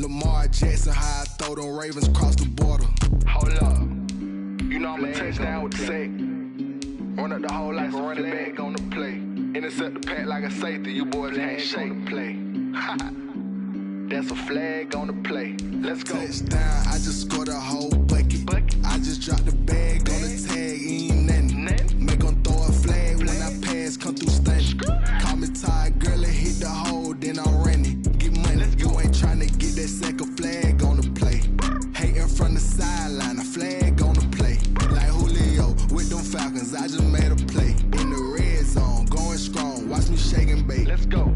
Lamar Jackson, how I throw them Ravens across the border. Hold up. You know I'm a touchdown with the sack. Run up the hole like a running back on the play. Intercept the pack like a safety. You boys handshake on the play. That's a flag on the play. Let's go. Touchdown, I just scored a whole bucket. I just dropped the bag on the tag, ain't nothing. Make them throw a flag when I pass, come through stunning. Call me tired, girl, and hit the hole, then I'm running. Get money, you ain't trying to get that second flag on the play. Hating from the sideline, a flag on the play. Like Julio with them Falcons, I just made a play. In the red zone, going strong, watch me shake and bake. Let's go.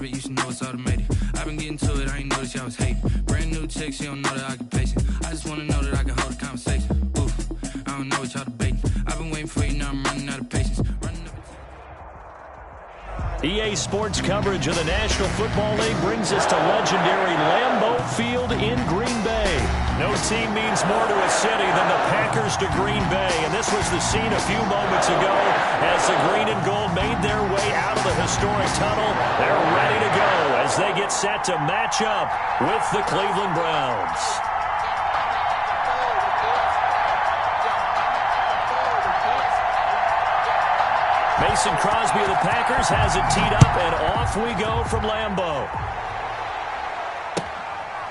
You should know it's automated. I've been getting to it, I ain't noticed y'all was hating. Brand new chick, she don't know the occupation. I just wanna know that I can hold a conversation. Oof, I don't know what y'all debating. I've been waiting for you, now I'm running out of patience. EA Sports coverage of the National Football League brings us to legendary Lambeau Field in Green Bay. No team means more to a city than the Packers to Green Bay, and this was the scene a few moments ago as the green and gold made their way out of the historic tunnel. They're ready to go as they get set to match up with the Cleveland Browns. Mason Crosby of the Packers has it teed up, and off we go from Lambeau.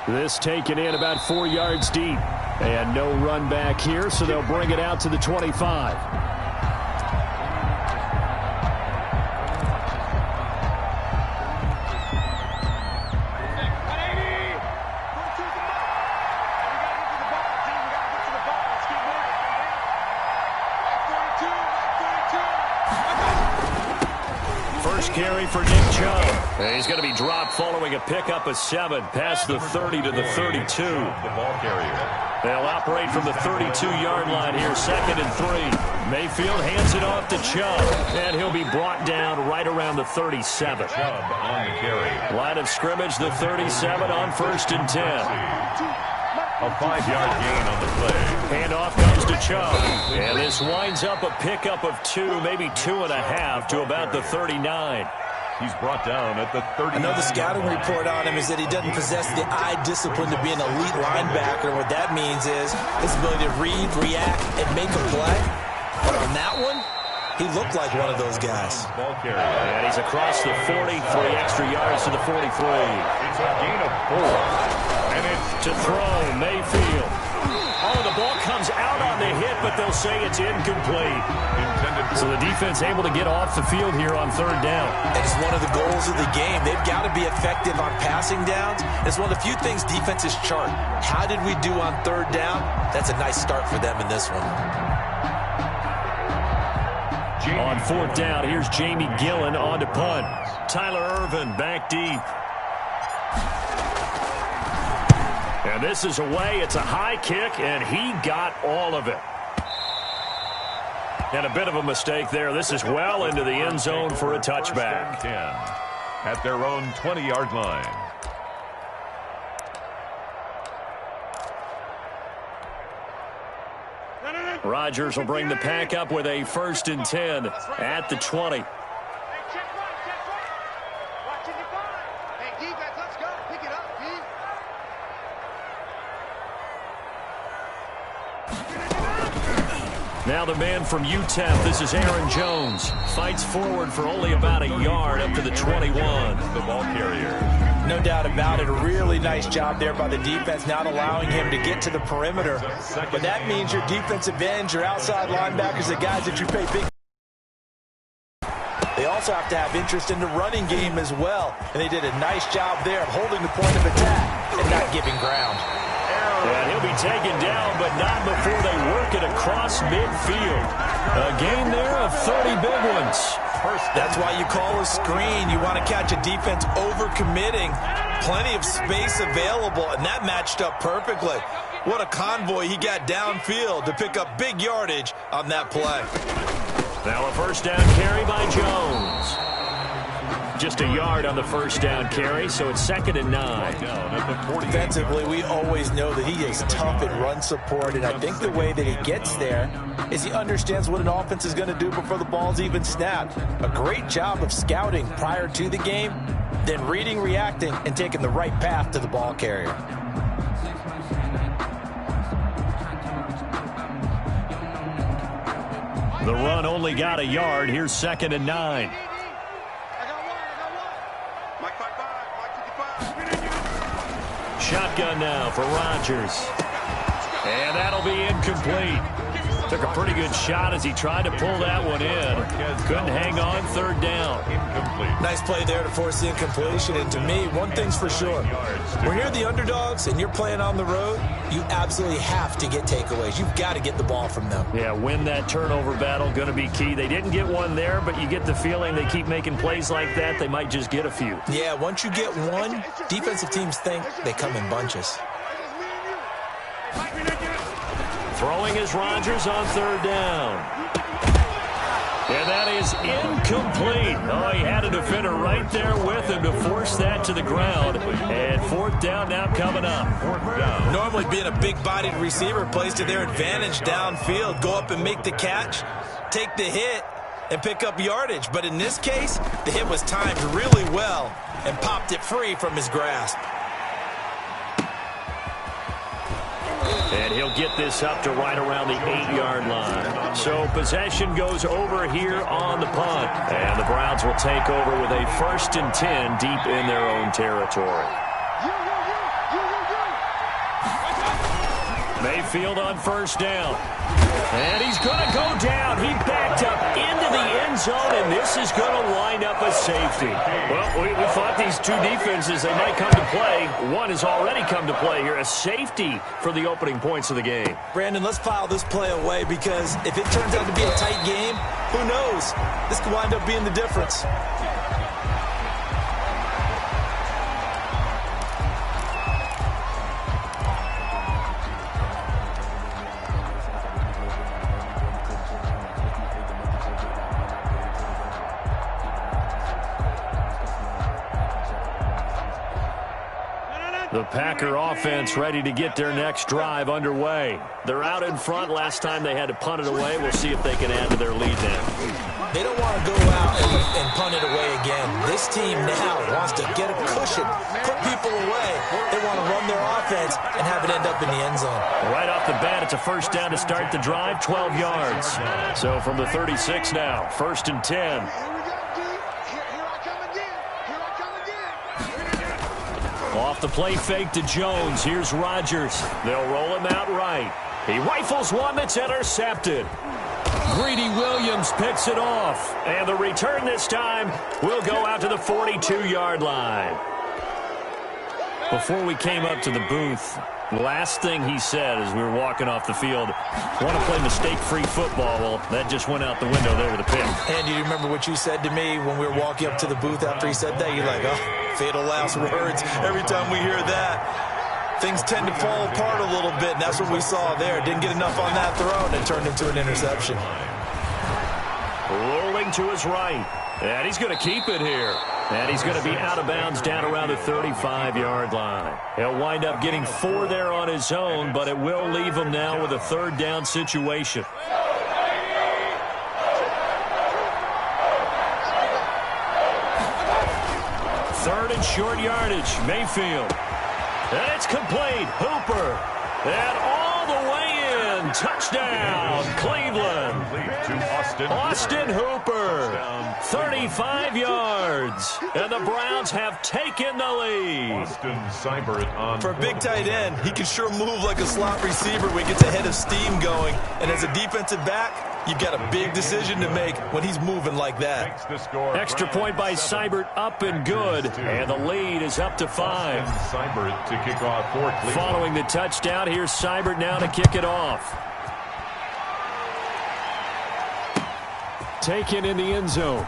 This taken in about 4 yards deep. And no run back here, so they'll bring it out to the 25. First carry for Nick Chubb. He's going to be dropped following a pickup of 7 past the 30 to the 32. The ball carrier. They'll operate from the 32-yard line here, 2nd and 3. Mayfield hands it off to Chubb, and he'll be brought down right around the 37. Chubb on the carry. Line of scrimmage, the 37 on 1st and 10. A 5-yard gain on the play. Handoff comes to Chubb. And this winds up a pickup of 2, maybe 2.5 to about the 39. He's brought down at the 30. Another scouting report on him is that he doesn't possess the eye discipline to be an elite linebacker. What that means is his ability to read, react, and make a play. But on that one, he looked like one of those guys. Ball carrier. And he's across the 40, 3 extra yards to the 43. It's a gain of 4. And it's to throw, Mayfield. Oh, the ball comes out on the hit, but they'll say it's incomplete. So the defense able to get off the field here on 3rd down. It's one of the goals of the game. They've got to be effective on passing downs. It's one of the few things defenses chart. How did we do on 3rd down? That's a nice start for them in this one. On 4th down, here's Jamie Gillen on to punt. Tyler Ervin back deep. And this is away. It's a high kick, and he got all of it. And a bit of a mistake there. This is well into the end zone for a touchback. 10 at their own 20-yard line. Rodgers will bring the pack up with a 1st and 10 at the 20. Now the man from UTEP, this is Aaron Jones. Fights forward for only about a yard up to the 21. The ball carrier. No doubt about it. A really nice job there by the defense, not allowing him to get to the perimeter. But that means your defensive ends, your outside linebackers, the guys that you pay big. They also have to have interest in the running game as well. And they did a nice job there of holding the point of attack and not giving ground. And he'll be taken down, but not before they work it across midfield. A gain there of 30 big ones. That's why you call a screen. You want to catch a defense overcommitting. Plenty of space available, and that matched up perfectly. What a convoy he got downfield to pick up big yardage on that play. Now a 1st down carry by Jones. just a yard on the first down carry, so it's 2nd and 9. Defensively, we always know that he is tough in run support, and I think the way that he gets there is he understands what an offense is going to do before the ball's even snapped. A great job of scouting prior to the game, then reading, reacting, and taking the right path to the ball carrier. The run only got a yard. Here's 2nd and 9. Shotgun now for Rodgers. And that'll be incomplete. Took a pretty good shot as he tried to pull that one in. Couldn't hang on, 3rd down. Nice play there to force the incompletion. And to me, one thing's for sure. When you're the underdogs and you're playing on the road, you absolutely have to get takeaways. You've got to get the ball from them. Yeah, win that turnover battle, going to be key. They didn't get one there, but you get the feeling they keep making plays like that, they might just get a few. Yeah, once you get one, defensive teams think they come in bunches. Throwing is Rodgers on 3rd down. And that is incomplete. Oh, he had a defender right there with him to force that to the ground. And 4th down now coming up. 4th down. Normally being a big-bodied receiver plays to their advantage downfield. Go up and make the catch, take the hit, and pick up yardage. But in this case, the hit was timed really well and popped it free from his grasp. And he'll get this up to right around the 8-yard line. So possession goes over here on the punt. And the Browns will take over with a 1st and 10 deep in their own territory. Mayfield on 1st down. And he's going to go down. He backed up into the end zone, and this is going to wind up a safety. Well, we thought these two defenses, they might come to play. One has already come to play here, a safety for the opening points of the game. Brandon, let's file this play away because if it turns out to be a tight game, who knows? This could wind up being the difference. The Packer offense ready to get their next drive underway. They're out in front. Last time they had to punt it away. We'll see if they can add to their lead now. They don't want to go out and punt it away again. This team now wants to get a cushion, put people away. They want to run their offense and have it end up in the end zone. Right off the bat, it's a 1st down to start the drive, 12 yards. So from the 36 now, 1st and 10. Off the play fake to Jones. Here's Rodgers. They'll roll him out right. He rifles one that's intercepted. Greedy Williams picks it off. And the return this time will go out to the 42-yard line. Before we came up to the booth, last thing he said as we were walking off the field, want to play mistake-free football. Well, that just went out the window there with a pick. And do you remember what you said to me when we were walking up to the booth after he said that? You're like, oh, fatal last words. Every time we hear that, things tend to fall apart a little bit, and that's what we saw there. Didn't get enough on that throw, and it turned into an interception. Rolling to his right, and he's going to keep it here. And he's going to be out of bounds down around the 35-yard line. He'll wind up getting 4 there on his own, but it will leave him now with a 3rd down situation. 3rd and short yardage. Mayfield. And it's complete. Hooper. And all the way in. Touchdown, Cleveland. Austin Hooper. 35 yards. And the Browns have taken the lead. For a big tight end, he can sure move like a slot receiver when he gets a head of steam going. And as a defensive back, you've got a big decision to make when he's moving like that. Extra point by Seibert, up and good. And the lead is up to 5. Seibert to kick off for Cleveland. Following the touchdown, here's Seibert now to kick it off. Taken in the end zone.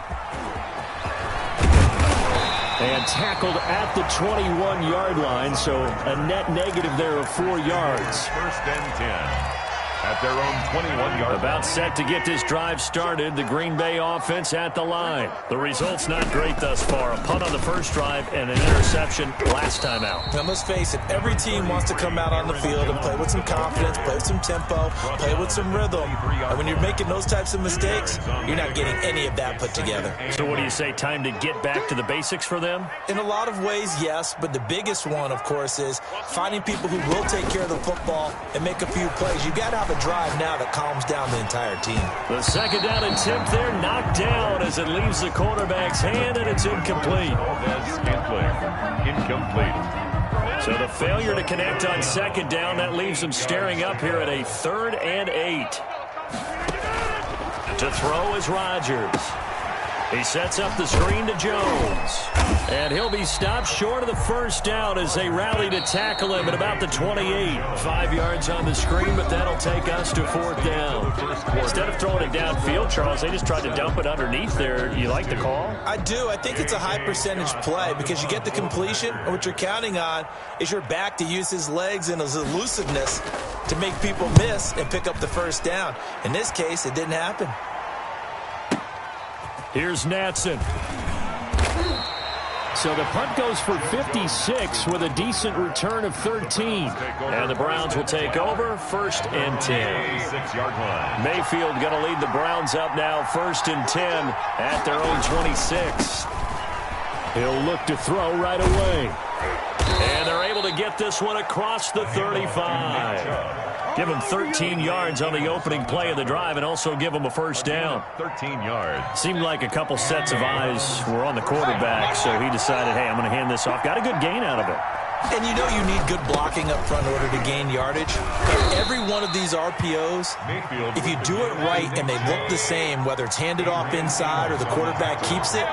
And tackled at the 21-yard line, so a net negative there of 4 yards. 1st and 10. at their own 21-yard. About set to get this drive started. The Green Bay offense at the line. The result's not great thus far. A punt on the first drive and an interception last time out. Now, let's face it, every team wants to come out on the field and play with some confidence, play with some tempo, play with some rhythm. And when you're making those types of mistakes, you're not getting any of that put together. So what do you say, time to get back to the basics for them? In a lot of ways, yes, but the biggest one, of course, is finding people who will take care of the football and make a few plays. You got to have a drive now that calms down the entire team. The second down attempt there knocked down as it leaves the quarterback's hand, and it's incomplete. Incomplete. So the failure to connect on second down, that leaves them staring up here at a 3rd and 8. To throw is Rodgers. He sets up the screen to Jones. And he'll be stopped short of the first down as they rally to tackle him at about the 28. 5 yards on the screen, but that'll take us to 4th down. Instead of throwing it downfield, Charles, they just tried to dump it underneath there. You like the call? I do. I think it's a high percentage play because you get the completion, and what you're counting on is your back to use his legs and his elusiveness to make people miss and pick up the first down. In this case, it didn't happen. Here's Natson. So the punt goes for 56 with a decent return of 13. And the Browns will take over 1st and 10. 6-yard line. Mayfield going to lead the Browns up now 1st and 10 at their own 26. He'll look to throw right away. And they're able to get this one across the 35. Give him 13 yards on the opening play of the drive and also give him a first down. 13 yards. Seemed like a couple sets of eyes were on the quarterback, so he decided, hey, I'm going to hand this off. Got a good gain out of it. And you know you need good blocking up front in order to gain yardage. And every one of these RPOs, if you do it right and they look the same, whether it's handed off inside or the quarterback keeps it,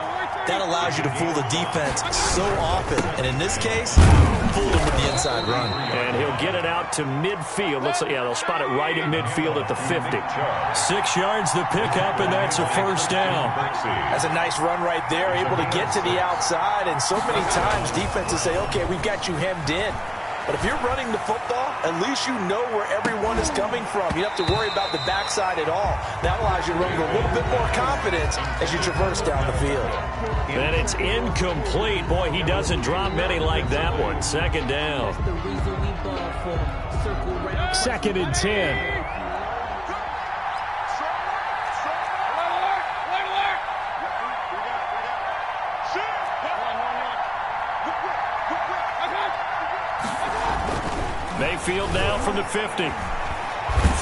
that allows you to fool the defense so often. And in this case, fooled him with the inside run. And he'll get it out to midfield. Looks like, yeah, they'll spot it right at midfield at the 50. 6 yards the pickup, and that's a first down. That's a nice run right there, able to get to the outside. And so many times defenses say, okay, we've got you hemmed in. But if you're running the football, at least you know where everyone is coming from. You don't have to worry about the backside at all. That allows you to run with a little bit more confidence as you traverse down the field. And it's incomplete. Boy, he doesn't drop many like that one. 2nd down. 2nd and 10. Mayfield now from the 50.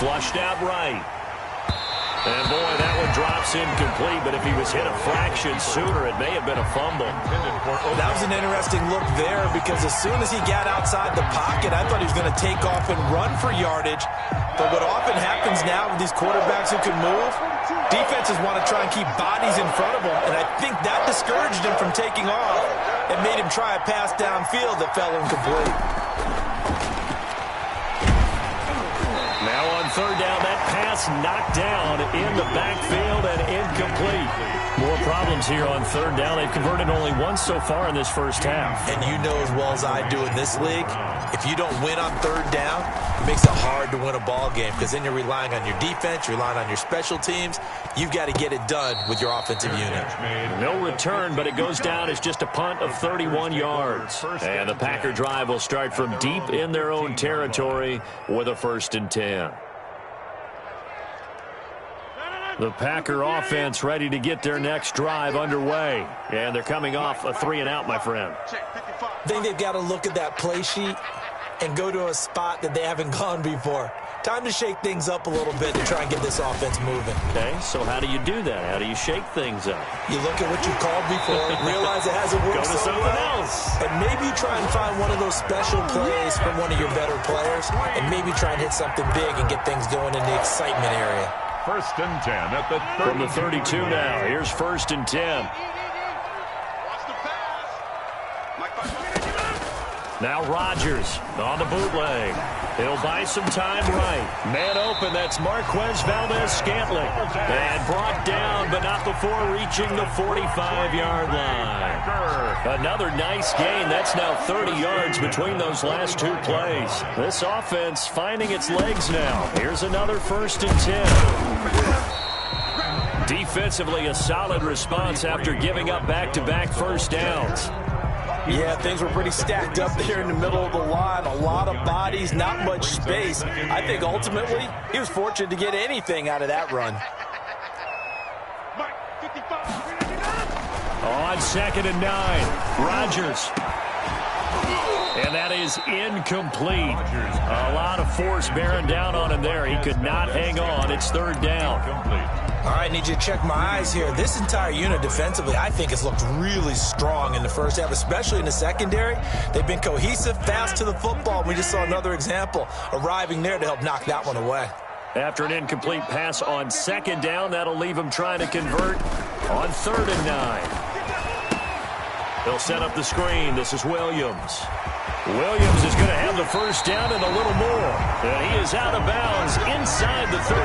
Flushed out right. And boy, that one drops incomplete, but if he was hit a fraction sooner, it may have been a fumble. That was an interesting look there because as soon as he got outside the pocket, I thought he was going to take off and run for yardage. But what often happens now with these quarterbacks who can move, defenses want to try and keep bodies in front of them, and I think that discouraged him from taking off and made him try a pass downfield that fell incomplete. Now on 3rd down, that pass knocked down in the backfield and incomplete. More problems here on 3rd down. They've converted only once so far in this first half. And you know as well as I do in this league, if you don't win on 3rd down, it makes it hard to win a ball game because then you're relying on your defense, you're relying on your special teams. You've got to get it done with your offensive unit. No return, but it goes down as just a punt of 31 yards. And the Packer drive will start from deep in their own territory with a 1st and 10. The Packer offense ready to get their next drive underway. And they're coming off a 3-and-out, my friend. I think they've got to look at that play sheet and go to a spot that they haven't gone before. Time to shake things up a little bit to try and get this offense moving. Okay, so how do you do that? How do you shake things up? You look at what you called before, realize it hasn't worked Go to something else. And maybe try and find one of those special plays from one of your better players, and maybe try and hit something big and get things going in the excitement area. 1st and 10 at the 32. From the 32 now. Here's 1st and 10. Now Rodgers on the bootleg. He'll buy some time right. Man open, that's Marquez Valdez-Scantling. And brought down, but not before reaching the 45-yard line. Another nice gain. That's now 30 yards between those last two plays. This offense finding its legs now. Here's another 1st and 10. Defensively, a solid response after giving up back-to-back first downs. Yeah, things were pretty stacked up there in the middle of the line. A lot of bodies, not much space. I think ultimately he was fortunate to get anything out of that run. On 2nd and 9, Rodgers. And that is incomplete. A lot of force bearing down on him there. He could not hang on. It's 3rd down. All right, need you to check my eyes here. This entire unit defensively, I think, has looked really strong in the first half, especially in the secondary. They've been cohesive, fast to the football. We just saw another example arriving there to help knock that one away. After an incomplete pass on 2nd down, that'll leave him trying to convert on 3rd and 9. They'll set up the screen. This is Williams. Williams is going to have the first down and a little more. And he is out of bounds inside the 35.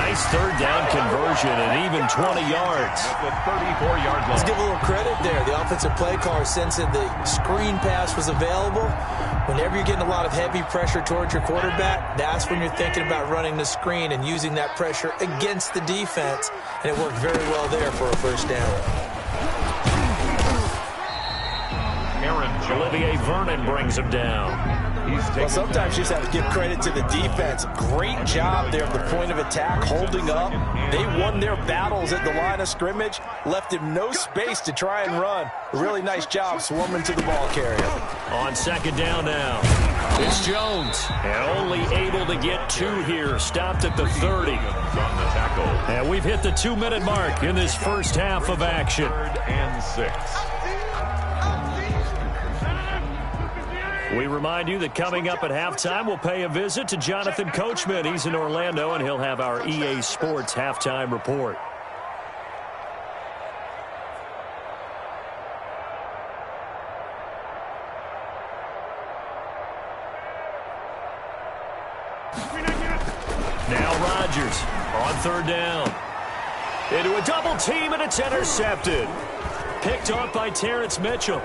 Nice 3rd down conversion and even 20 yards. The 34-yard line. Let's give a little credit there. The offensive play caller sensed that the screen pass was available. Whenever you're getting a lot of heavy pressure towards your quarterback, that's when you're thinking about running the screen and using that pressure against the defense. And it worked very well there for a first down. Olivier Vernon brings him down. Well, sometimes you just have to give credit to the defense. Great job there at the point of attack, holding up. They won their battles at the line of scrimmage, left him no space to try and run. A really nice job swarming to the ball carrier. On 2nd down now, it's Jones. And only able to get 2 here, stopped at the 30. And we've hit the 2-minute mark in this first half of action. 3rd and 6. We remind you that coming up at halftime, we'll pay a visit to Jonathan Coachman. He's in Orlando, and he'll have our EA Sports halftime report. Now Rodgers on 3rd down. Into a double team, and it's intercepted. Picked off by Terrence Mitchell.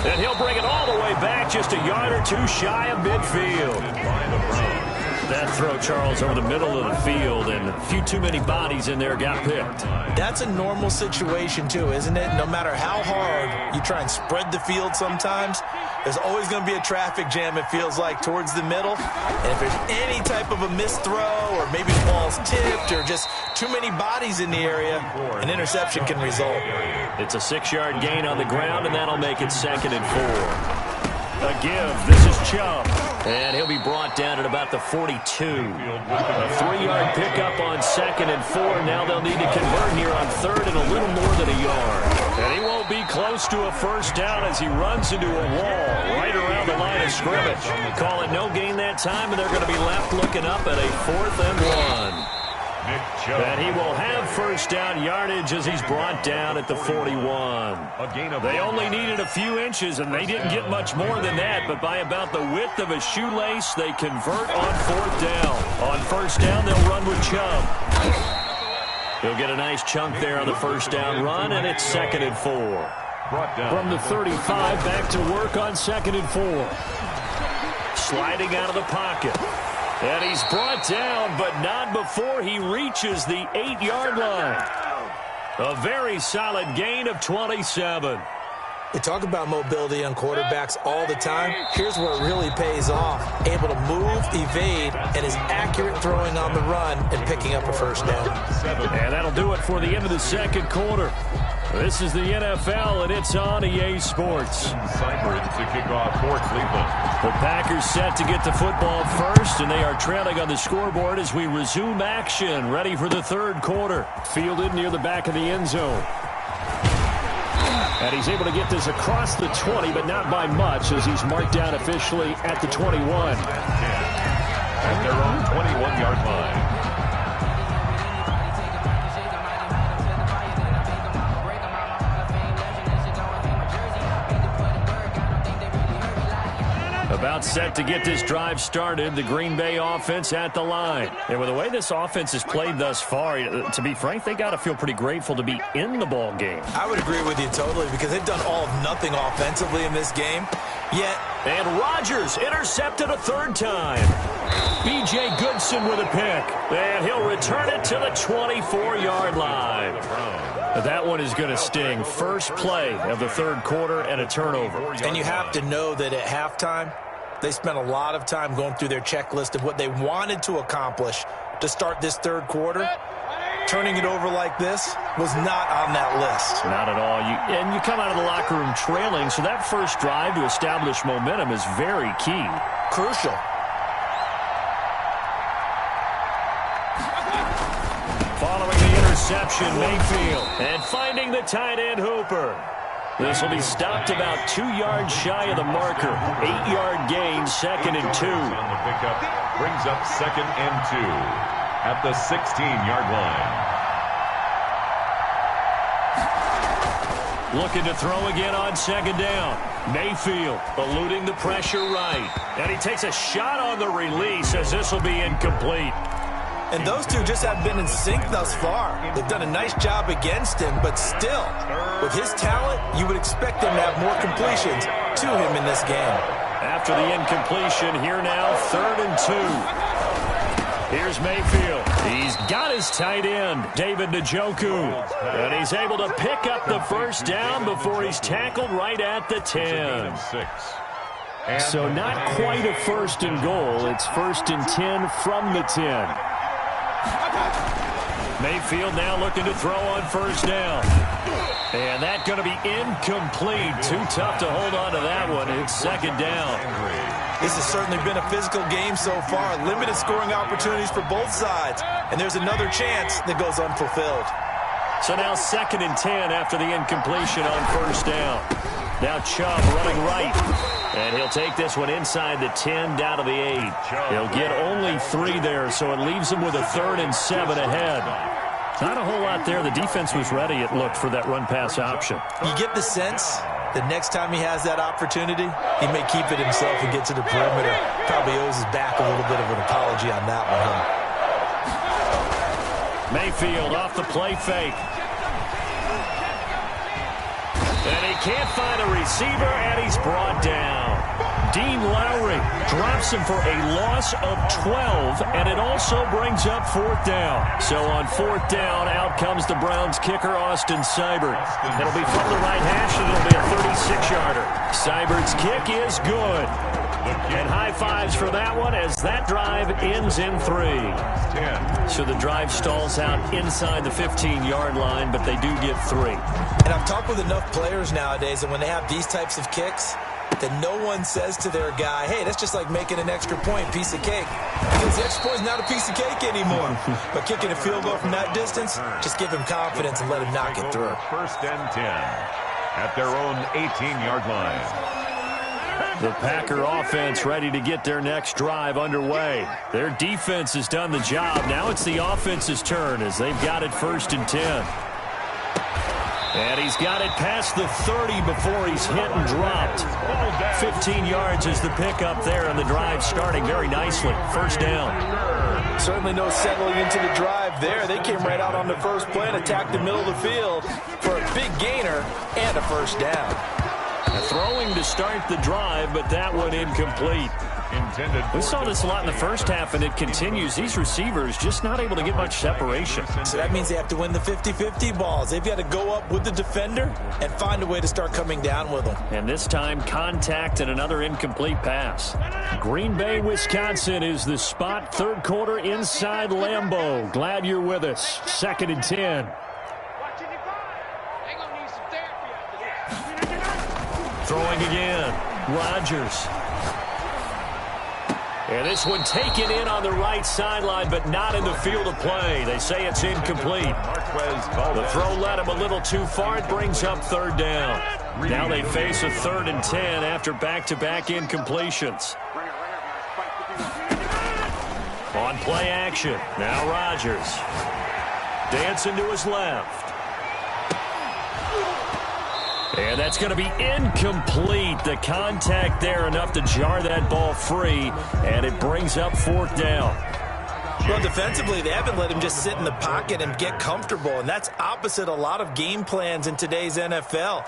And he'll bring it all the way back, just a yard or 2 shy of midfield. That throw, Charles, over the middle of the field, and a few too many bodies in there got picked. That's a normal situation, too, isn't it? No matter how hard you try and spread the field sometimes, there's always going to be a traffic jam, it feels like, towards the middle. And if there's any type of a missed throw, or maybe the ball's tipped, or just too many bodies in the area, an interception can result. It's a 6-yard gain on the ground, and that'll make it 2nd and 4. A give. This is Chubb. And he'll be brought down at about the 42. A 3-yard pickup on 2nd and 4. Now they'll need to convert here on 3rd and a little more than a yard. And he won't be close to a first down as he runs into a wall right around the line of scrimmage. Call it no gain that time, and they're going to be left looking up at a 4th and 1. And he will have first down yardage as he's brought down at the 41. They only needed a few inches, and they didn't get much more than that, but by about the width of a shoelace, they convert on 4th down. On first down, they'll run with Chubb. He'll get a nice chunk there on the first down run, and it's 2nd and 4. From the 35, back to work on 2nd and 4. Sliding out of the pocket. And he's brought down, but not before he reaches the 8-yard line. A very solid gain of 27. We talk about mobility on quarterbacks all the time. Here's where it really pays off. Able to move, evade, and is accurate throwing on the run and picking up a first down. And that'll do it for the end of the 2nd quarter. This is the NFL, and it's on EA Sports. Cypress to kick off for Cleveland. The Packers set to get the football first, and they are trailing on the scoreboard as we resume action, ready for the 3rd quarter. Fielded near the back of the end zone. And he's able to get this across the 20, but not by much, as he's marked down officially at the 21. At their own 21-yard line. About set to get this drive started, the Green Bay offense at the line. And with the way this offense has played thus far, to be frank, they got to feel pretty grateful to be in the ball game. I would agree with you totally because they've done all of nothing offensively in this game. Yet, and Rodgers intercepted a third time. B.J. Goodson with a pick. And he'll return it to the 24-yard line. That one is going to sting. First play of the third quarter and a turnover. And you have to know that at halftime, they spent a lot of time going through their checklist of what they wanted to accomplish to start this third quarter. Turning it over like this was not on that list. Not at all. And you come out of the locker room trailing, so that first drive to establish momentum is very key. Crucial. Following the interception, Mayfield. And finding the tight end, Hooper. This will be stopped about 2 yards shy of the marker. 8-yard gain, 2nd and 2. On the pickup, brings up 2nd and 2 at the 16-yard line. Looking to throw again on 2nd down. Mayfield eluding the pressure right. And he takes a shot on the release as this will be incomplete. And those two just have been in sync thus far. They've done a nice job against him, but still, with his talent, you would expect them to have more completions to him in this game. After the incompletion, here now, 3rd and 2. Here's Mayfield. He's got his tight end, David Njoku. And he's able to pick up the first down before he's tackled right at the 10. So not quite a 1st and goal. It's 1st and 10 from the 10. Mayfield now looking to throw on 1st down. And that's going to be incomplete. Too tough to hold on to that one. It's 2nd down. This has certainly been a physical game so far. Limited scoring opportunities for both sides. And there's another chance that goes unfulfilled. So now 2nd and 10 after the incompletion on 1st down. Now Chubb running right. And he'll take this one inside the 10 down to the 8. He'll get only 3 there, so it leaves him with a 3rd and 7 ahead. Not a whole lot there. The defense was ready, it looked, for that run-pass option. You get the sense that next time he has that opportunity, he may keep it himself and get to the perimeter. Probably owes his back a little bit of an apology on that one, huh? Mayfield off the play fake. And he can't find a receiver, and he's brought down. Dean Lowry drops him for a loss of 12, and it also brings up 4th down. So on 4th down, out comes the Browns kicker, Austin Seibert. It'll be from the right hash, and it'll be a 36-yarder. Seibert's kick is good. And high fives for that one as that drive ends in 3. So the drive stalls out inside the 15-yard line, but they do get 3. And I've talked with enough players nowadays that when they have these types of kicks, that no one says to their guy, hey, that's just like making an extra point, piece of cake. Because the extra point is not a piece of cake anymore. But kicking a field goal from that distance, just give him confidence and let him knock it through. 1st and 10 at their own 18-yard line. The Packer offense ready to get their next drive underway. Their defense has done the job. Now it's the offense's turn as they've got it 1st and 10. And he's got it past the 30 before he's hit and dropped. 15 yards is the pickup there, and the drive starting very nicely. 1st down. Certainly no settling into the drive there. They came right out on the first play and attacked the middle of the field for a big gainer and a 1st down. Throwing to start the drive, but that one incomplete. We saw this a lot in the first half, and it continues. These receivers just not able to get much separation. So that means they have to win the 50-50 balls. They've got to go up with the defender and find a way to start coming down with them. And this time, contact and another incomplete pass. Green Bay, Wisconsin is the spot. 3rd quarter inside Lambeau. Glad you're with us. 2nd and 10. Throwing again. Rodgers. And this one taken in on the right sideline, but not in the field of play. They say it's incomplete. The throw led him a little too far. It brings up 3rd down. Now they face a 3rd and 10 after back-to-back incompletions. On play action. Now Rodgers. Dancing to his left. And that's going to be incomplete. The contact there enough to jar that ball free, and it brings up 4th down. Well, defensively, they haven't let him just sit in the pocket and get comfortable, and that's opposite a lot of game plans in today's NFL.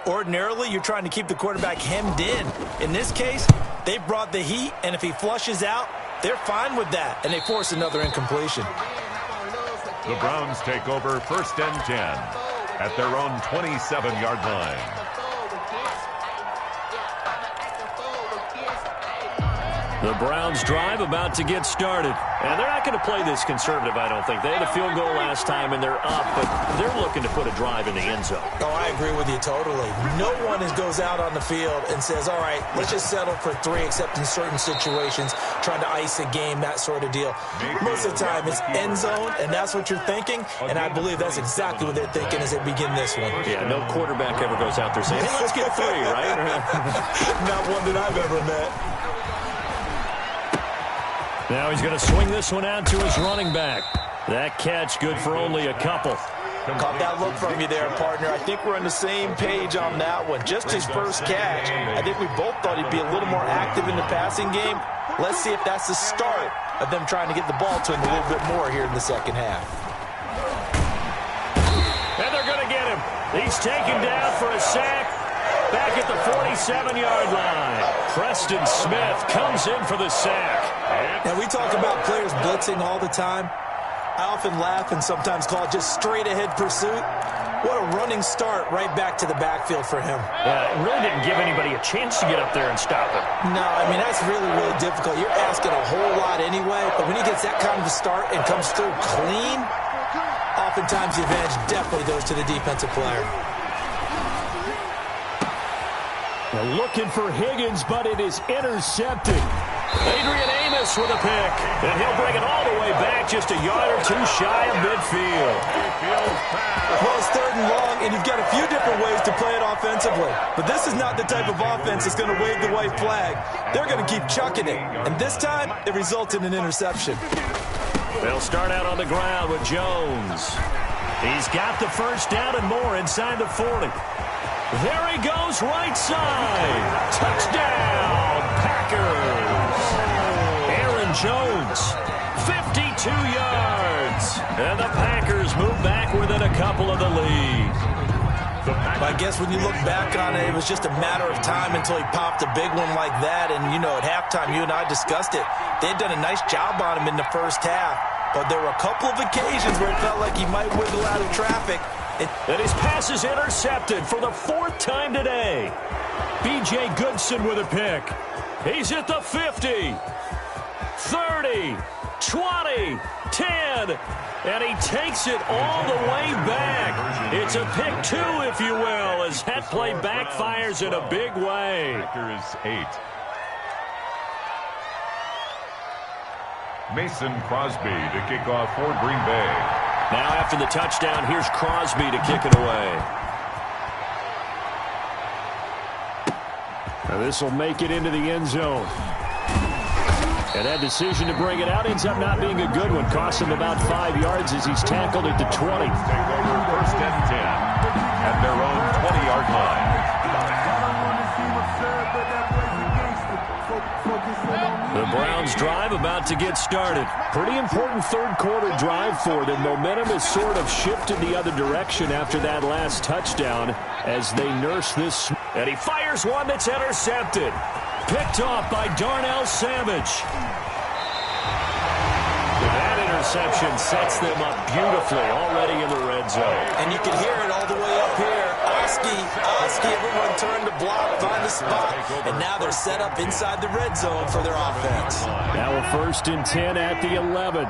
Ordinarily, you're trying to keep the quarterback hemmed in. In this case, they brought the heat, and if he flushes out, they're fine with that, and they force another incompletion. The Browns take over 1st and 10 at their own 27-yard line. The Browns drive about to get started. And they're not going to play this conservative, I don't think. They had a field goal last time, and they're up, but they're looking to put a drive in the end zone. Oh, I agree with you totally. No one goes out on the field and says, all right, let's just settle for 3, except in certain situations, trying to ice a game, that sort of deal. Most of the time, it's end zone, and that's what you're thinking, and I believe that's exactly what they're thinking as they begin this one. Yeah, no quarterback ever goes out there saying, hey, let's get 3, right? Not one that I've ever met. Now he's going to swing this one out to his running back. That catch good for only a couple. Caught that look from you there, partner. I think we're on the same page on that one. Just his first catch. I think we both thought he'd be a little more active in the passing game. Let's see if that's the start of them trying to get the ball to him a little bit more here in the second half. And they're going to get him. He's taken down for a sack. Back at the 47-yard line. Preston Smith comes in for the sack. Now, we talk about players blitzing all the time. I often laugh and sometimes call it just straight-ahead pursuit. What a running start right back to the backfield for him. Yeah, it really didn't give anybody a chance to get up there and stop him. No, I mean, that's really, really difficult. You're asking a whole lot anyway, but when he gets that kind of a start and comes through clean, oftentimes the advantage definitely goes to the defensive player. They're looking for Higgins, but it is intercepted. Adrian Amos with a pick, and he'll bring it all the way back just a yard or 2 shy of midfield. Well, it's 3rd and long, and you've got a few different ways to play it offensively. But this is not the type of offense that's going to wave the white flag. They're going to keep chucking it, and this time it results in an interception. They'll start out on the ground with Jones. He's got the first down and more inside the 40. There he goes, right side. Touchdown, Packers. Aaron Jones, 52 yards. And the Packers move back within a couple of the lead. I guess when you look back on it, it was just a matter of time until he popped a big one like that. And, you know, at halftime, you and I discussed it. They'd done a nice job on him in the first half. But there were a couple of occasions where it felt like he might wiggle out of traffic. And his pass is intercepted for the 4th time today. B.J. Goodson with a pick. He's at the 50, 30, 20, 10, and he takes it all the way back. It's a pick 2, if you will, as that play backfires in a big way. Packers 8. Mason Crosby to kick off for Green Bay. Now after the touchdown, here's Crosby to kick it away. Now this will make it into the end zone. And that decision to bring it out ends up not being a good one. Costs him about 5 yards as he's tackled at the 20. Take over 1st and 10 at their own 20-yard line. The Browns drive about to get started. Pretty important 3rd quarter drive for them. Momentum has sort of shifted the other direction after that last touchdown as they nurse this. And he fires one that's intercepted. Picked off by Darnell Savage. That interception sets them up beautifully already in the red zone. And you can hear it all the way up here. Oski, everyone turned to block, find the spot, and now they're set up inside the red zone for their offense. Now a 1st and 10 at the 11.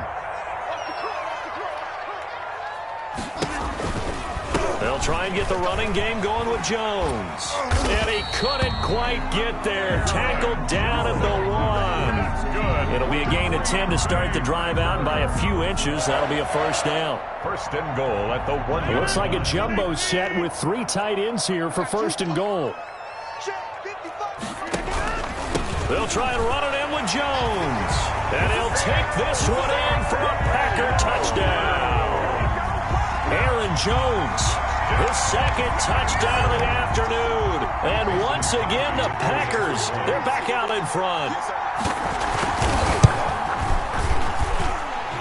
They'll try and get the running game going with Jones. And he couldn't quite get there. Tackled down at the 1. It'll be a gain of 10 to start the drive out, and by a few inches, that'll be a 1st down. 1st and goal at the 1. It looks like a jumbo set with 3 tight ends here for 1st and goal. They'll try and run it in with Jones. And he'll take this one in for a Packer touchdown. Aaron Jones His second touchdown of the afternoon. And once again, the Packers, they're back out in front.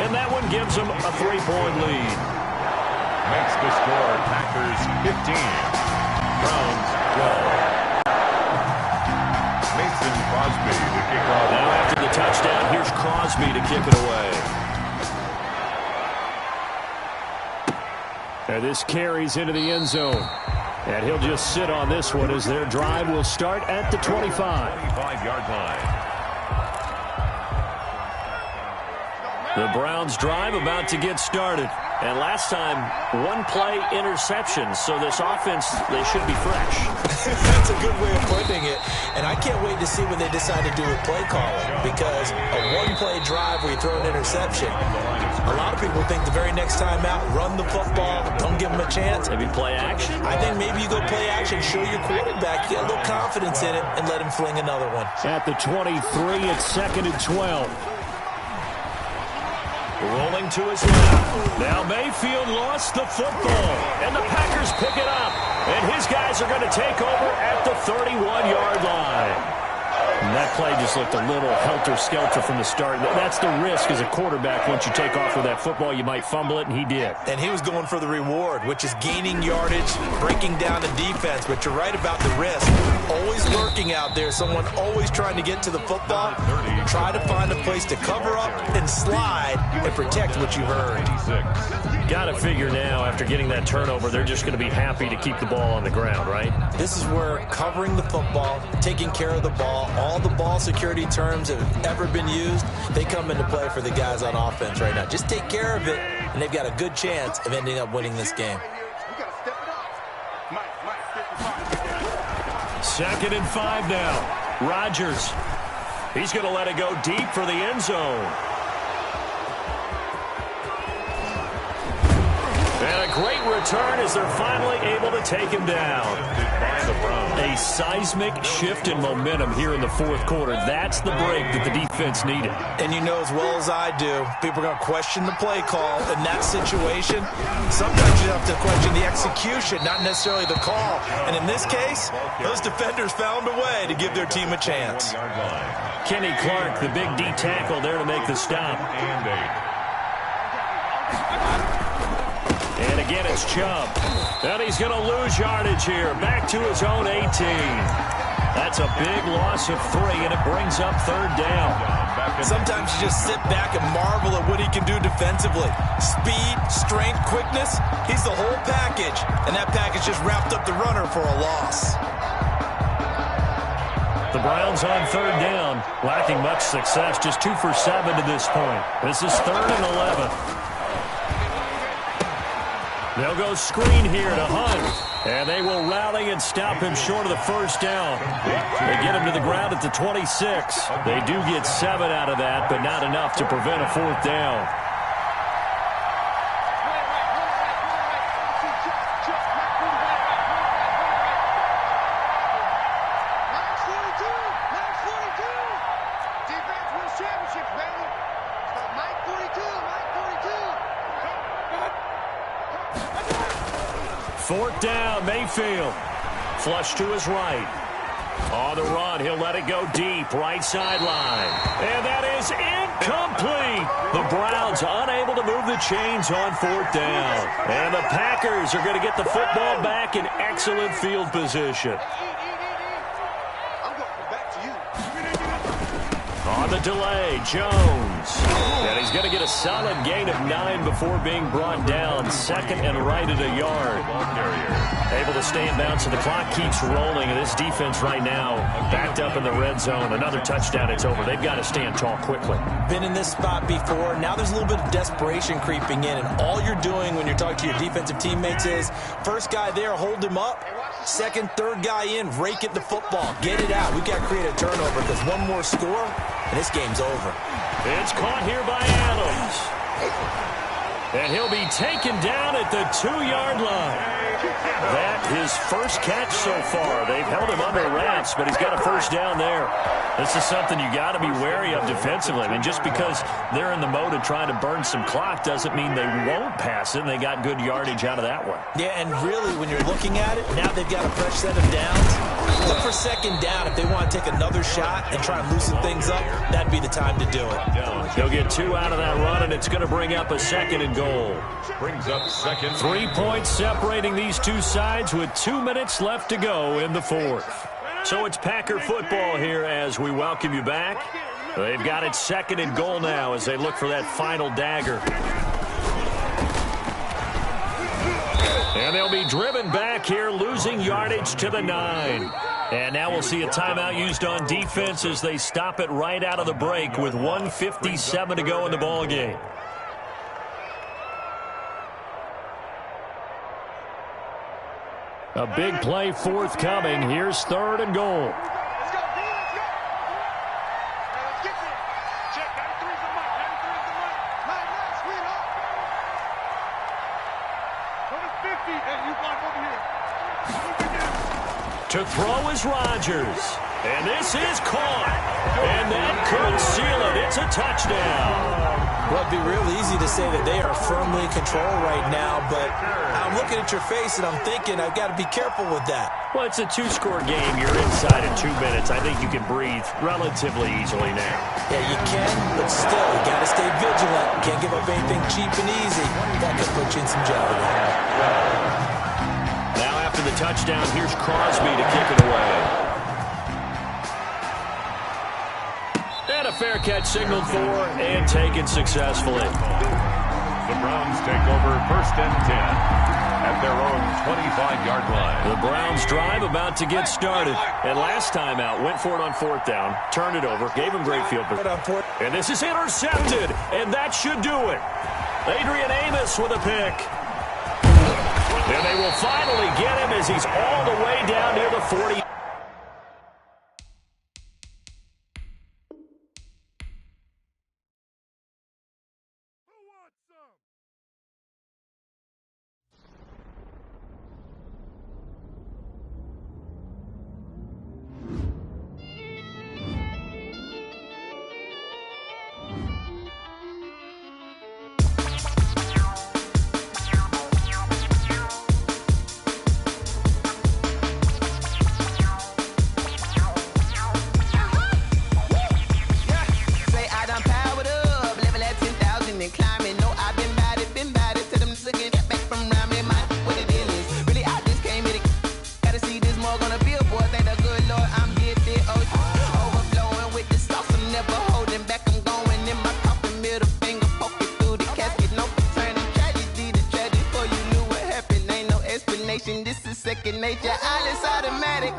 And that one gives them a 3-point lead. Makes the score Packers 15. Browns 12. Mason Crosby to kick off. Now after the touchdown, here's Crosby to kick it away. And this carries into the end zone. And he'll just sit on this one as their drive will start at the 25. 25-yard line. The Browns drive about to get started. And last time, one-play interception. So this offense, they should be fresh. That's a good way of putting it. And I can't wait to see what they decide to do with play calling. Because a one-play drive where you throw an interception, a lot of people think the very next time out, run the football, don't give them a chance. Maybe play action? I think maybe you go play action, show your quarterback, get a little confidence in it, and let him fling another one. At the 23, it's 2nd and 12. Rolling to his left. Now Mayfield lost the football. And the Packers pick it up. And his guys are going to take over at the 31-yard line. And that play just looked a little helter-skelter from the start. That's the risk as a quarterback. Once you take off with that football, you might fumble it, and he did. And he was going for the reward, which is gaining yardage, breaking down the defense. But you're right about the risk. Always lurking out there, someone always trying to get to the football. Try to find a place to cover up and slide and protect what you've earned. Got to figure now, after getting that turnover, they're just going to be happy to keep the ball on the ground, right? This is where covering the football, taking care of the ball, all the ball security terms that have ever been used, they come into play for the guys on offense right now. Just take care of it, and they've got a good chance of ending up winning this game. 2nd and 5 now. Rodgers. He's going to let it go deep for the end zone. And a great return as they're finally able to take him down. A seismic shift in momentum here in the fourth quarter. That's the break that the defense needed. And you know as well as I do, people are going to question the play call in that situation. Sometimes you have to question the execution, not necessarily the call. And in this case, those defenders found a way to give their team a chance. Kenny Clark, the big D tackle there to make the stop. And again, it's Chubb. And he's going to lose yardage here. Back to his own 18. That's a big loss of 3, and it brings up 3rd down. Sometimes you just sit back and marvel at what he can do defensively. Speed, strength, quickness. He's the whole package. And that package just wrapped up the runner for a loss. The Browns on 3rd down, lacking much success. Just 2 for 7 to this point. This is 3rd and 11. They'll go screen here to Hunt. And they will rally and stop him short of the 1st down. They get him to the ground at the 26. They do get 7 out of that, but not enough to prevent a 4th down. Fourth down, Mayfield. Flush to his right. On the run, he'll let it go deep, right sideline. And that is incomplete. The Browns unable to move the chains on 4th down. And the Packers are going to get the football back in excellent field position. On the delay, Jones. And he's going to get a solid gain of 9 before being brought down. 2nd and right at a yard. Able to stay in bounds, so the clock keeps rolling. And this defense right now backed up in the red zone. Another touchdown, it's over. They've got to stand tall quickly. Been in this spot before. Now there's a little bit of desperation creeping in. And all you're doing when you're talking to your defensive teammates is, first guy there, hold him up. 2nd, 3rd guy in, rake at the football. Get it out. We've got to create a turnover because one more score, and this game's over. It's caught here by Adams. And he'll be taken down at the 2-yard line. That his first catch so far. They've held him under wraps, but he's got a first down there. This is something you got to be wary of defensively. I mean, just because they're in the mode of trying to burn some clock doesn't mean they won't pass it, and they got good yardage out of that one. Yeah, and really, when you're looking at it, now they've got a fresh set of downs. Look for second down. If they want to take another shot and try and loosen things up, that'd be the time to do it. They'll get 2 out of that run, and it's going to bring up a 2nd and goal. Brings up 2nd. 3 points separating these two sides with 2 minutes left to go in the 4th. So it's Packer football here as we welcome you back. They've got it 2nd and goal now as they look for that final dagger. And they'll be driven back here, losing yardage to the 9. And now we'll see a timeout used on defense as they stop it right out of the break with 1:57 to go in the ballgame. A big play forthcoming. Here's 3rd and goal. To throw is Rodgers. And this is caught. And that could seal it. It's a touchdown. Well, it'd be real easy to say that they are firmly in control right now, but I'm looking at your face and I'm thinking I've got to be careful with that. Well, it's a 2-score game. You're inside in 2 minutes. I think you can breathe relatively easily now. Yeah, you can, but still, you got to stay vigilant. Can't give up anything cheap and easy. That could put you in some jeopardy. Now after the touchdown, here's Crosby to kick it away. And a fair catch signaled for and taken successfully. The Browns take over 1st and 10 at their own 25-yard line. The Browns drive about to get started. And last time out, went for it on 4th down, turned it over, gave him great field position. And this is intercepted, and that should do it. Adrian Amos with a pick. And they will finally get him as he's all the way down near the 40. This is second nature. All is automatic.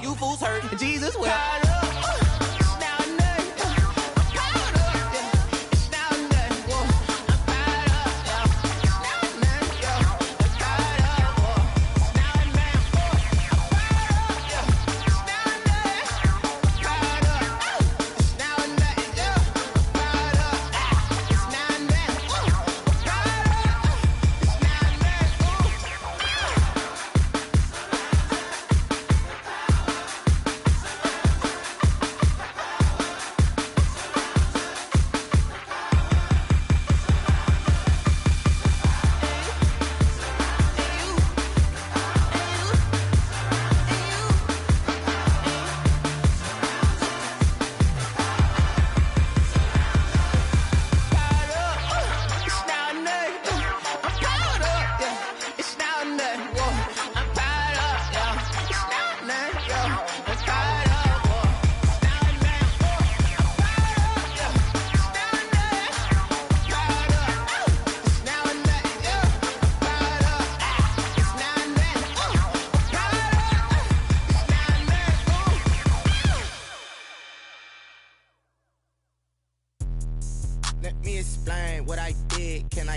You fools hurt. Jesus will.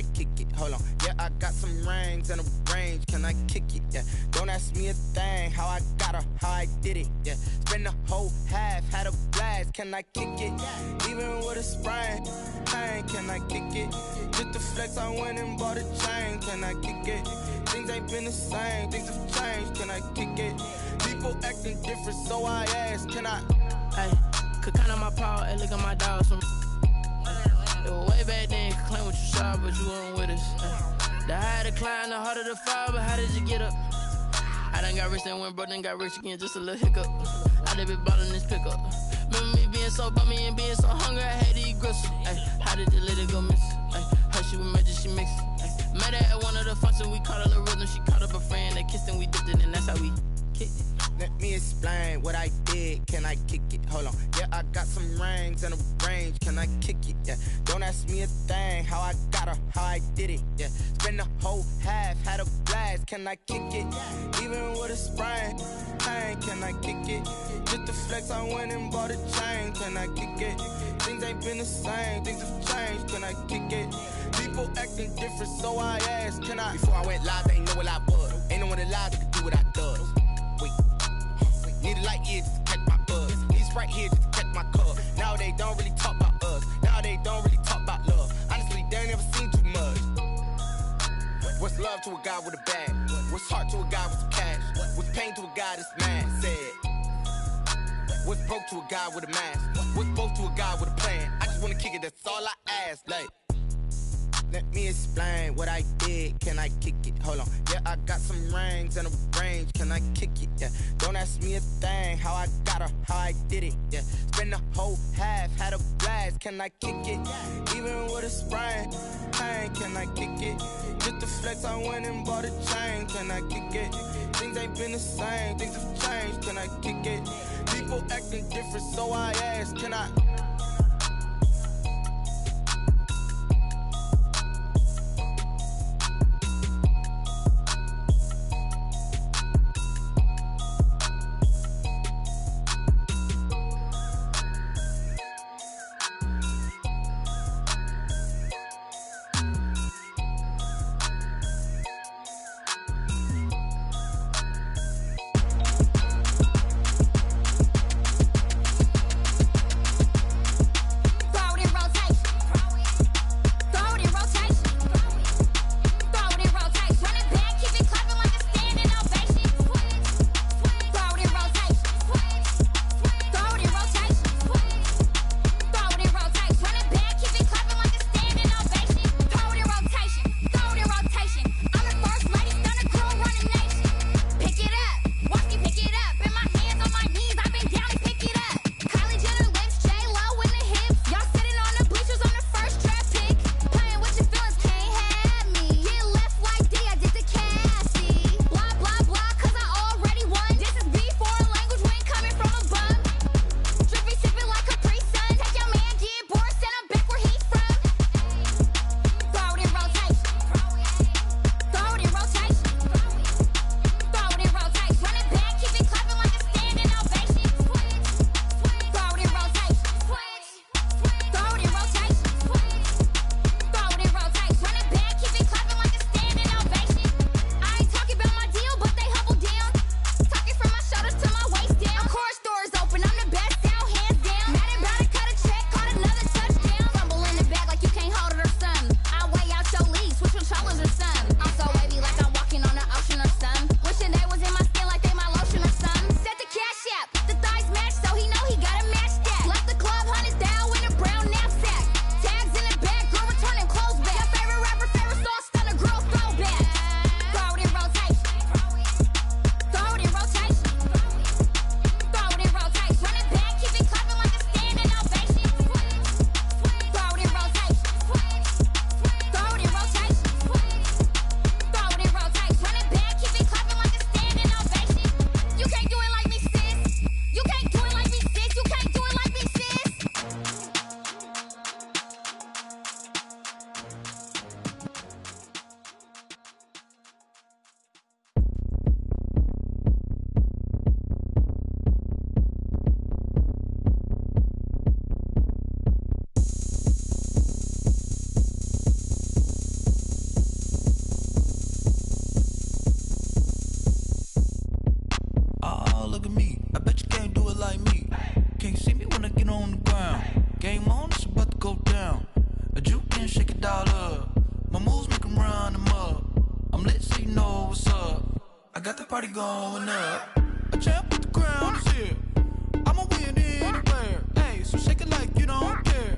I kick it? Hold on. Yeah, I got some rings and a range. Can I kick it? Yeah. Don't ask me a thing. How I got her, how I did it. Yeah. Spend the whole half, had a blast. Can I kick it? Even with a sprain, pain. Can I kick it? Just the flex, I went and bought a chain. Can I kick it? Things ain't been the same. Things have changed. Can I kick it? People acting different, so I ask. Can I? Hey, could count on my power and look at my dogs from. It was way back then, could claim what you saw, but you weren't with us. The higher the climb, the harder the fall, but how did you get up? I done got rich and went broke, then got rich again, just a little hiccup. I done been ballin' this pickup. Remember me being so bummy and being so hungry, I had to eat gristle. Ay, how did the lady go miss? Ay, her she was magic, she mixed. Ay, met her at one of the functions, we caught a little rhythm, she caught up a friend, they kissed and we dipped it, and that's how we kicked it. Let me explain what I did. Can I kick it? Hold on. Yeah, I got some rings and a range. Can I kick it? Yeah. Don't ask me a thing. How I got her, how I did it. Yeah. Spend the whole half, had a blast. Can I kick it? Even with a sprain, pain. Can I kick it? Just the flex, I went and bought a chain. Can I kick it? Things ain't been the same. Things have changed. Can I kick it? People acting different, so I asked. Can I? Before I went live, they ain't know what I was. Ain't no one alive that could do what I does. Wait. Need a light here just to catch my buzz. Need Sprite here just to catch my cup. Now they don't really talk about us. Now they don't really talk about love. Honestly, they ain't never seen too much. What's love to a guy with a bag? What's heart to a guy with some cash? What's pain to a guy that's mad? Said. What's broke to a guy with a mask? What's both to a guy with a plan? I just wanna kick it, that's all I ask. Like, let me explain what I did. Can I kick it? Hold on. Yeah, I got some rings and a range. Can I kick it? Yeah. Don't ask me a thing. How I got her, how I did it. Yeah. Spend the whole half, had a blast. Can I kick it? Even with a sprain, pain. Can I kick it? Just the flex, I went and bought a chain. Can I kick it? Things ain't been the same. Things have changed. Can I kick it? People acting different, so I ask. Can I? I got the party going up. A champ with the crown is here. I'ma win anywhere. Hey, so shake it like you don't care.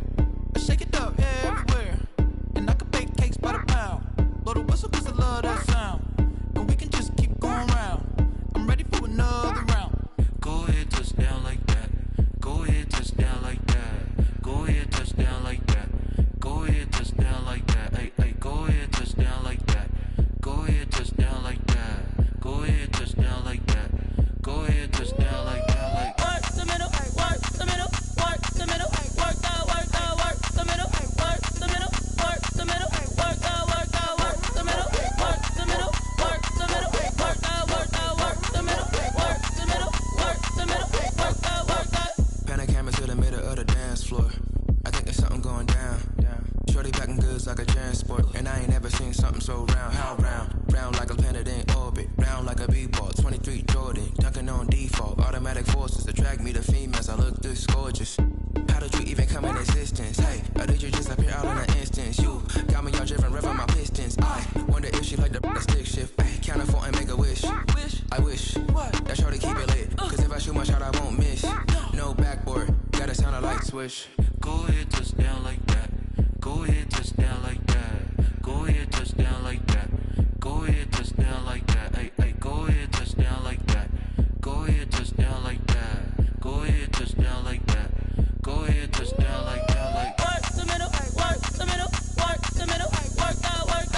I shake it up everywhere. And I can bake cakes by the pound. Blow the whistle cause I love that sound. And we can just keep going round. I'm ready for another round. Go ahead, touch down like that. Go ahead, touch down like that. Go ahead, touch down like that. Go ahead, touch down like that. Hey, hey, go ahead, touch down like that. Go ahead, touch down like that. Go ahead, touch down like that. Go ahead, touch down like that. Like work the middle, work the middle, work the middle, work out, work out, work the middle, work the middle, work the middle, work out, work out, work the middle, work the middle, work the middle, work out, work out, work the middle, work the middle, work the middle, work out, work out. Pan camera to the middle of the dance floor. I think there's something going down. Shorty packing goods like a transport, and I ain't never seen something so round. How round? Round like a planet in orbit, round like a b-ball. 23 Jordan, dunking on default. Automatic forces attract me to females. I look this gorgeous. How did you even come in existence? Hey, or did you just appear out in an instance? You got me all driven, revving my pistons. I wonder if she like the stick shift. Ay, count a 4 and make a wish. I wish that shorty keep it lit, cause if I shoot my shot, I won't miss. No backboard, gotta sound a light switch. go ahead, touch down like that. Go ahead, touch down like that. Go ahead, touch down like that. Go ahead, touch down like that. Hey, hey, go ahead, touch down like that. Go ahead, touch down like that. Go ahead, touch down like that. Go ahead, touch down like that. Like work the middle, work the middle, work the middle, work out, work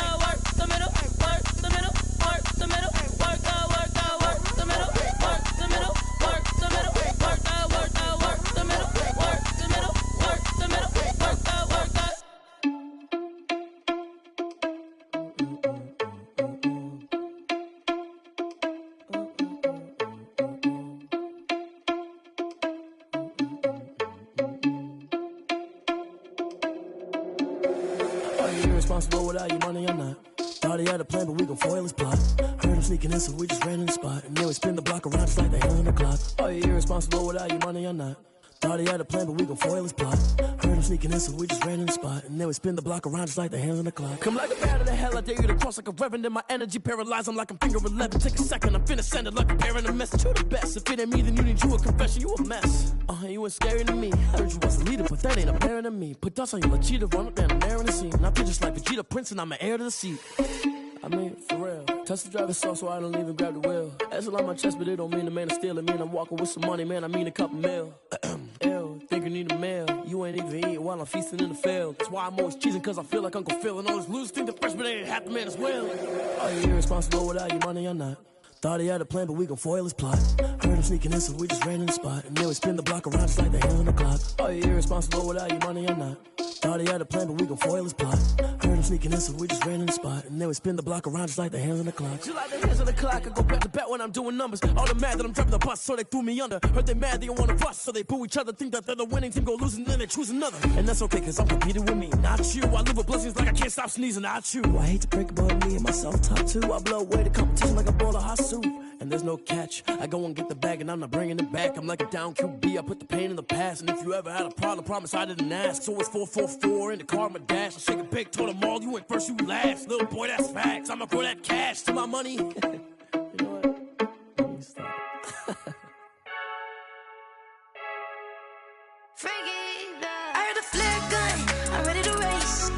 the middle, work the middle, work the middle, work out, work the middle, work the middle, work the middle, work out, work the middle, work the middle, work the middle, work out, work out. Irresponsible without your money or not. Thought he had a plan, but we gon' foil his plot. Heard him sneaking in, so we just ran in the spot. And then we spin the block around just like the hands on the clock. Are you irresponsible without your money or not? Thought he had a plan, but we gon' foil his plot. Heard him sneaking in, so we just ran in the spot. And then we spin the block around just like the hands on the clock. Come like a bat of the hell, I dare you to cross like a reverend. And my energy paralyzed, I'm like I'm finger 11. Take a second, I'm finna send it like a parent a message. You the best, if it ain't me, then you need you a confession. You a mess, you ain't scary to me. Heard you was a leader, but that ain't apparent to me. Put dust on you, cheetah, run up down the air in the scene. And I feel just like Vegeta Prince, and I'm an heir to the seat. I mean, for real. Touch the driver's soft so I don't even grab the wheel. That's on my chest, but it don't mean the man is stealing. Man, I'm walking with some money, man, I mean a couple mil. Ew, think you need a meal. You ain't even eating while I'm feasting in the field. That's why I'm always cheesing, cause I feel like Uncle Phil. And all those losers think the freshman ain't half the man as well. Are you irresponsible without your money or not? Thought he had a plan, but we gon' foil his plot. Heard him sneaking in, so we just ran in the spot. And then we spin the block around just like the hands on the clock. Are you irresponsible without your money or not? Thought he had a plan, but we gon' foil his plot. Heard him sneaking in, so we just ran in the spot. And then we spin the block around just like the hands on the clock. Just like the hands on the clock, I go back to back when I'm doing numbers. All the mad that I'm driving the bus, so they threw me under. Heard they mad, they don't wanna bust, so they boo each other. Think that they're the winning team, go losing, then they choose another. And that's okay, cause I'm competing with me, not you. I live with blessings like I can't stop sneezing, not you. I hate to break about me and myself top two. I blow away the competition like a bowl of hot soup. And there's no catch, I go and get the bag and I'm not bringing it back. I'm like a down QB, I put the pain in the past. And if you ever had a problem, promise I didn't ask. So it's 444 in the car, my dash. I shake a big, told them all, you ain't first, you last. Little boy, that's facts, I'ma throw that cash to my money. You know what? Let me stop. I heard a flare gun, I'm ready to race.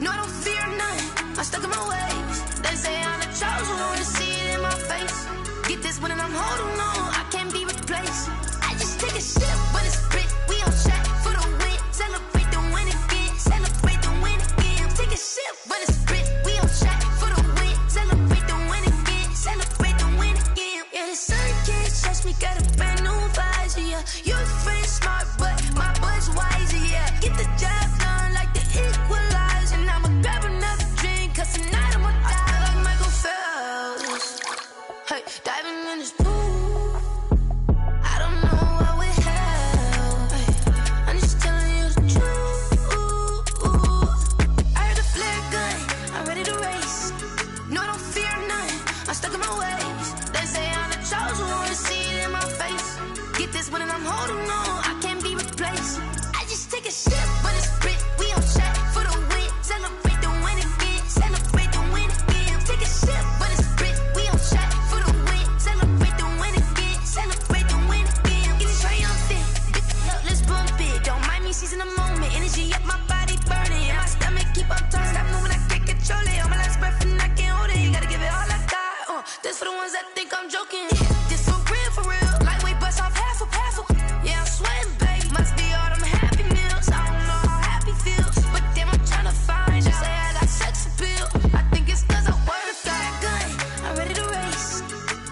No, I don't fear none, I'm stuck in my ways. They say I'm the chosen one, see it in my face. Get this one and I'm holding on, I can't be replaced. I just take a sip, but it's split. We on shot for the win. Celebrate the win again, celebrate the win again. Take a sip, but it's split. We on shot for the win. Celebrate the win again, celebrate the win again. Yeah, the sun can't touch me, got a brand new visor, yeah. Your friend smart, but my boy's wiser, yeah. Get the job done like the equalizer. And I'ma grab another drink, cause tonight I'ma die like Michael Phelps. Hey, diving in this pool, I don't know what would help. Hey, I'm just telling you the truth. I heard a flare gun, I'm ready to race. No, I don't fear none, I'm stuck in my ways. They say I'm the chosen one, see it in my face. Get this one and I'm holding on, I can't be replaced. I just take a sip, but it's split. We on shot for the win. Celebrate the win again, celebrate the win again. Take a sip, but it's split. We on shot for the win. This for the ones that think I'm joking. This for real. Lightweight bust off half a. Yeah, I'm sweating, babe. Must be all them happy meals. I don't know how happy feels, but damn, I'm tryna find out. Say I got sex appeal. I think it's 'cause I work a gun. I'm ready to race.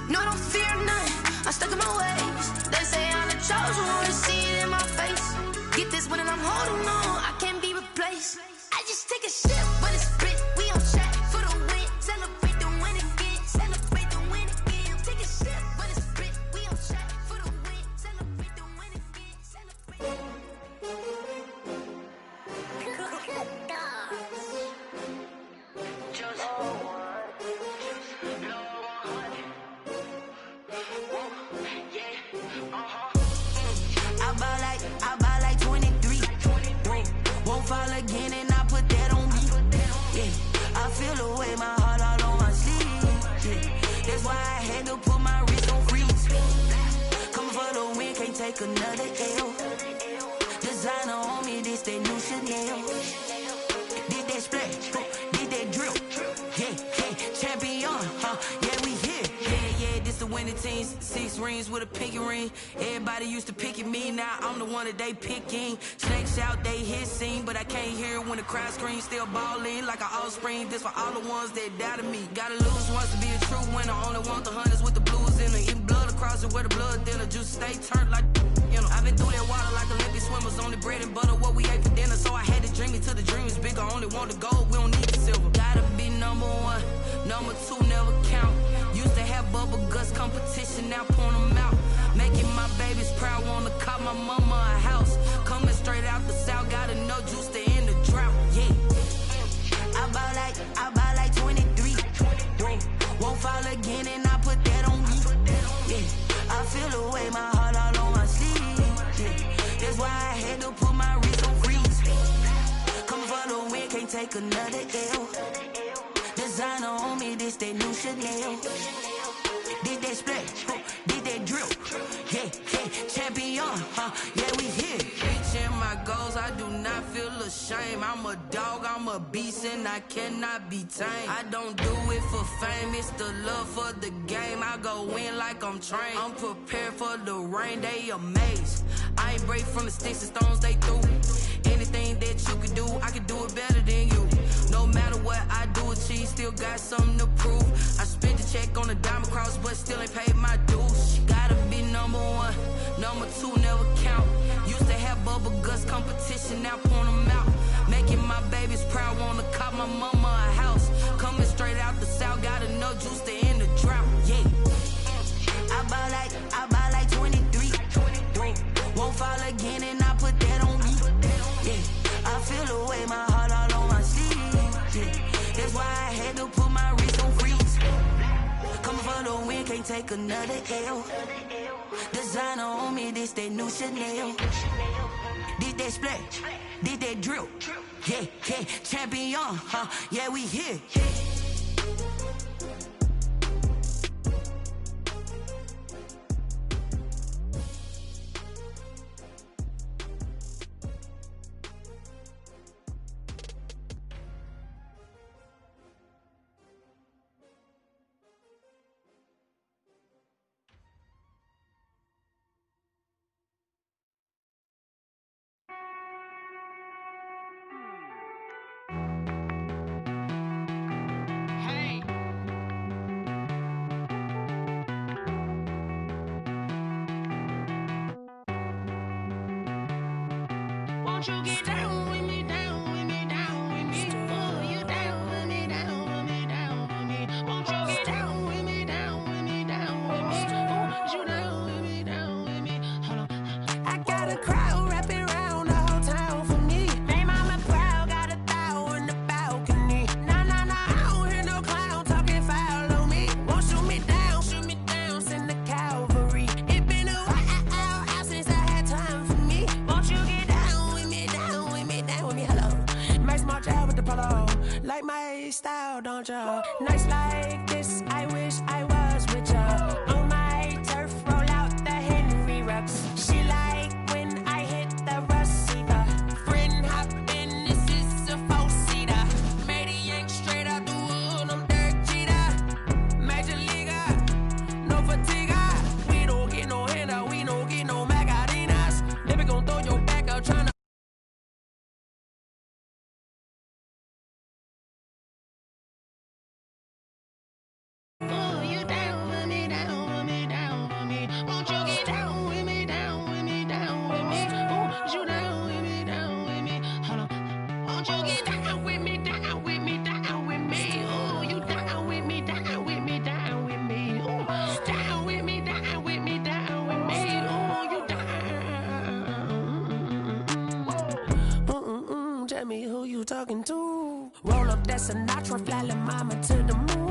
No, I don't fear nothing. I'm stuck in my ways. They say I'm the chosen one. See it in my face. Get this one and I'm holding on. I can't be replaced. I just take a sip, but it's spit. We on chat for the win. Celebrate the win again. Celebrate the win again. Take a sip, but it's spit. We on chat for the win. Celebrate the win again. Celebrate. I buy like 23. Won't fall again and I put that on me. Yeah, I feel the way my heart all on my sleeve. Yeah, that's why I had to put my wrist on freeze. Coming for the win, can't take another L. Designer on me, this that new Chanel. Did that splash, did that drill. Yeah, champion, yeah, we here. Yeah, this the winning team. 6 rings with a pinky ring. Everybody used to pick at me, now I'm the one that they picking. Snakes out, they hit scene, but I can't hear it when the crowd screams. Still balling like an offspring. This for all the ones that doubted me. Gotta lose once to be a true winner. Only want the hunters with the blues in it. Eating blood across it where the blood thinner. Juice stay turned like, you know. I've been through that water like Olympic swimmers. Only bread and butter, what we ate for dinner. So I had to dream it till the dream is bigger. Only want the gold, we don't need the silver. Gotta be number 1, number 2 never count. Used to have bubble guts competition, now point them out. Making my babies proud, wanna call my mama a house. Coming straight out the south, gotta know juice to end the drought. Yeah, I buy like 23. Won't fall again and I put that on me. Yeah, I feel the way my heart all on my sleeve. Yeah, that's why I had to put my wrist on freeze. Coming for the win, can't take another L. Designer on me, this that new Chanel. Did that splash, did that drill. Yeah, champion, yeah, we here. Reaching my goals, I do not feel ashamed. I'm a dog, I'm a beast, and I cannot be tamed. I don't do it for fame, it's the love for the game. I go in like I'm trained. I'm prepared for the rain, they amazed. I ain't break from the sticks and stones they threw. Anything that you can do, I can do it better than you. No matter what I do, achieve, still got something to prove. I spent the check on the diamond cross, but still ain't paid my dues. Gotta be number 1, number 2 never count. Used to have bubble guts competition, now point them out. Making my babies proud, wanna call my mama a house. Coming straight out the south, gotta know juice to end the drought. Yeah, I buy like 23. Won't fall again and I put that on me. Yeah, I feel the way my heart all on my sleeve. Yeah, that's why I had to put my wrist on freeze. Coming for the win, can't take another L. Designer on me, this that new Chanel. Did that splash, did that drill. Yeah, champion, yeah, we here. Won't you get down with me, down with me, down with me? Oh, you down with me, down with me, down with me. Won't you get down with me, down with me, down with me? Oh, you down with me, down with me? Hold on. I got a crowd wrapping around the whole town for me. Made mama proud, got a thou in the balcony. Nah, I don't hear no clown talking foul on me. Won't shoot me down, send the cavalry. It been a while since I had time for me. Won't you get down with me, down with me, down with me? Hello. Max March out with the polo. Like my style, don't ya? Nights like this, I wish I was with ya. On my turf, roll out the Henry Rux. She like when I hit the receiver. Friend hop in, this is a 4-seater. Made a yank straight out the wood, I'm Dirk Jeter. Major leaguer, talking to. Roll up that Sinatra, fly la mama to the moon.